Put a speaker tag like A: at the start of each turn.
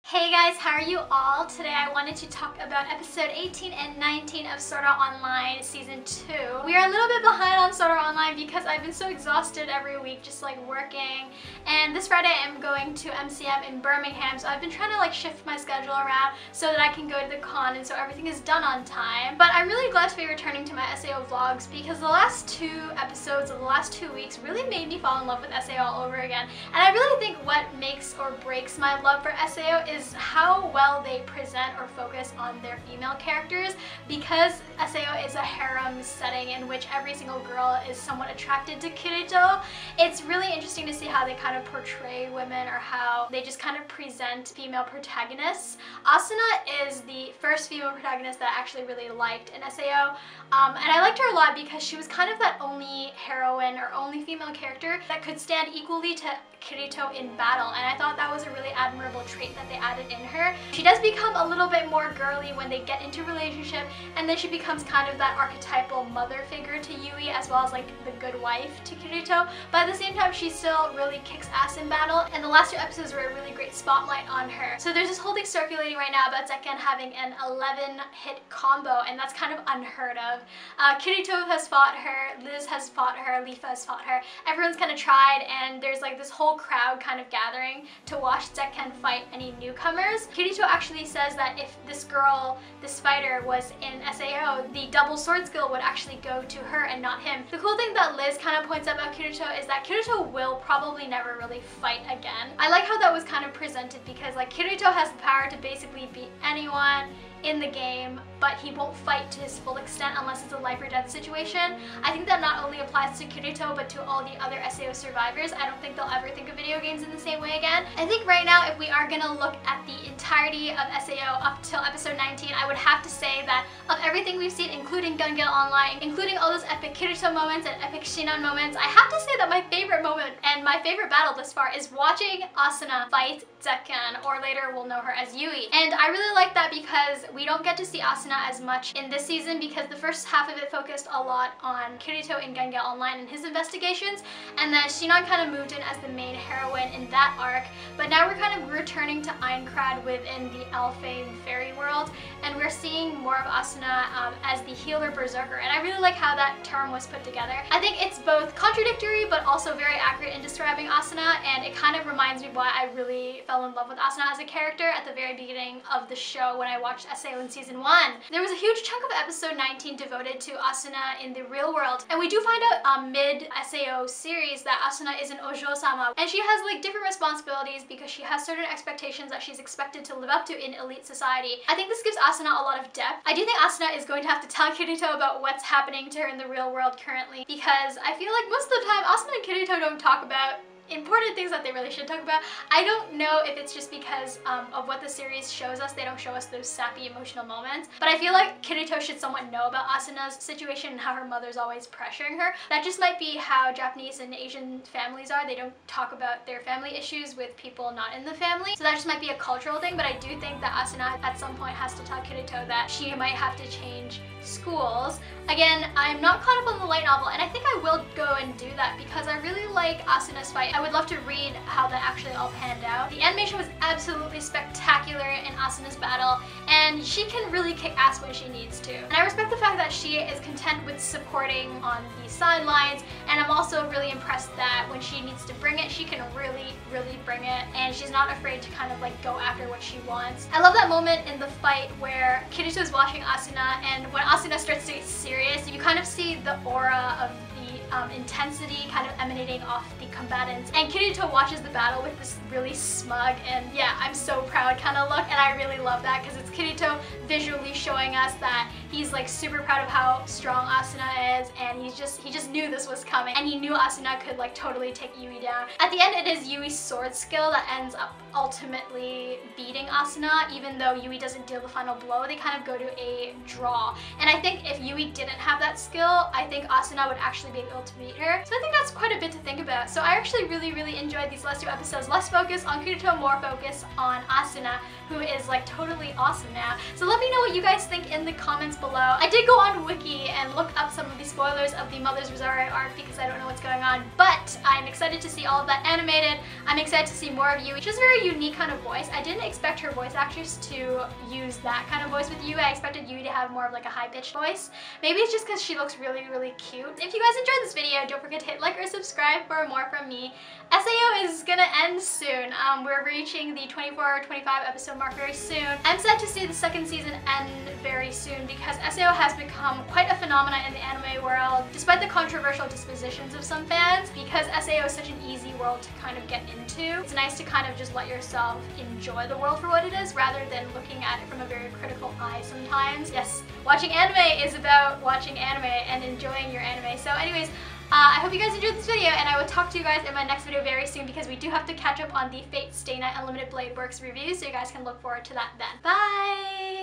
A: Hey guys, how are you all? Today I wanted to talk about episode 18 and 19 of Sword Art Online Season 2. We are a little bit behind on Sword Art Online because I've been so exhausted every week just like working, and this Friday I'm going to MCM in Birmingham, so I've been trying to like shift my schedule around so that I can go to the con and so everything is done on time. But I'm really glad to be returning to my SAO vlogs because the last two episodes of the last 2 weeks really made me fall in love with SAO all over again. And I really think what makes or breaks my love for SAO is how well they present or focus on their female characters, because SAO is a harem setting in which every single girl is somewhat attracted to Kirito. It's really interesting to see how they kind of portray women or how they just kind of present female protagonists. Asuna is the first female protagonist that I actually really liked in SAO, and I liked her a lot because she was kind of that only heroine or only female character that could stand equally to Kirito in battle, and I thought that was a really admirable trait that they added in her. She does become a little bit more girly when they get into a relationship, and then she becomes kind of that archetypal mother figure to Yui as well as like the good wife to Kirito, but at the same time she still really kicks ass in battle, and the last two episodes were a really great spotlight on her. So there's this whole thing circulating right now about Zekken having an 11-hit combo, and that's kind of unheard of. Kirito has fought her, Liz has fought her, Lifa has fought her, everyone's kind of tried, and there's like this whole crowd kind of gathering to watch Zekken fight any newcomers. Kirito actually says that if this girl, this fighter, was in SAO, the double sword skill would actually go to her and not him. The cool thing that Liz kind of points out about Kirito is that Kirito will probably never really fight again. I like how that was kind of presented because like Kirito has the power to basically beat anyone in the game, but he won't fight to his full extent unless it's a life or death situation. I think that not only applies to Kirito but to all the other SAO survivors. I don't think they'll ever think of video games in the same way again. I think right now if we are gonna look at the entirety of SAO up till episode 19, I would have to say that of everything we've seen, including Gun Gale Online, including all those epic Kirito moments and epic Shinon moments, I have to say that my favorite moment and my favorite battle thus far is watching Asuna fight Zekken, or later we'll know her as Yui. And I really like that because we don't get to see Asuna as much in this season because the first half of it focused a lot on Kirito in Gun Gale Online and his investigations, and then Shinon kind of moved in as the main heroine in that arc, but now we're kind of returning to Aincrad within the Elfane fairy world, and we're seeing more of Asuna as the healer berserker, and I really like how that term was put together. I think it's both contradictory but also very accurate in describing Asuna, and it kind of reminds me why I really fell in love with Asuna as a character at the very beginning of the show when I watched SAO in Season 1. There was a huge chunk of episode 19 devoted to Asuna in the real world, and we do find out mid-SAO series that Asuna is an Ojo-sama, and she has like different responsibilities because she has certain expectations that she's expected to live up to in elite society. I think this gives Asuna a lot of depth. I do think Asuna is going to have to tell Kirito about what's happening to her in the real world currently, because I feel like most of the time Asuna and Kirito don't talk about important things that they really should talk about. I don't know if it's just because of what the series shows us. They don't show us those sappy emotional moments, but I feel like Kirito should somewhat know about Asuna's situation and how her mother's always pressuring her. That just might be how Japanese and Asian families are. They don't talk about their family issues with people not in the family, so that just might be a cultural thing, but I do think that Asuna at some point has to tell Kirito that she might have to change schools. Again, I'm not caught up on the light novel, and I think I will go and do that because I really like Asuna's fight. I would love to read how that actually all panned out. The animation was absolutely spectacular in Asuna's battle, and she can really kick ass when she needs to. And I respect the fact that she is content with supporting on the sidelines, and I'm also really impressed that when she needs to bring it, she can really bring it, and she's not afraid to kind of like go after what she wants. I love that moment in the fight where Kirito is watching Asuna, and when Asuna starts to get serious, you kind of see the aura of the intensity kind of emanating off the combatants, and Kirito watches the battle with this really smug and yeah, I'm so proud kind of look, and I really love that because it's Kirito visually showing us that he's like super proud of how strong Asuna is, and he just knew this was coming, and he knew Asuna could like totally take Yui down. At the end, it is Yui's sword skill that ends up ultimately beating Asuna, even though Yui doesn't deal the final blow. They kind of go to a draw, and I think if Yui didn't have that skill, I think Asuna would actually be struggle to meet her. So I think that's quite a bit to think about. So I actually really enjoyed these last 2 episodes. Less focus on Kirito, more focus on Asuna, who is like totally awesome now. So let me know what you guys think in the comments below. I did go on Wiki and look up some of the spoilers of the Mother's Rosario arc because I don't know what's going on, but I'm excited to see all of that animated. I'm excited to see more of Yuuki. She has a very unique kind of voice. I didn't expect her voice actress to use that kind of voice with Yuuki. I expected Yuuki to have more of like a high-pitched voice. Maybe it's just because she looks really cute. If you guys enjoyed this video, don't forget to hit like or subscribe for more from me. SAO is gonna end soon. We're reaching the 24 or 25 episode mark very soon. I'm sad to see the 2nd season end very soon because SAO has become quite a phenomenon in the anime world, despite the controversial dispositions of some fans, because SAO is such an easy world to kind of get into. It's nice to kind of just let yourself enjoy the world for what it is rather than looking at it from a very critical eye sometimes. Yes, watching anime is about watching anime and enjoying your anime. So anyways, I hope you guys enjoyed this video, and I will talk to you guys in my next video very soon because we do have to catch up on the Fate Stay Night Unlimited Blade Works review, so you guys can look forward to that then. Bye!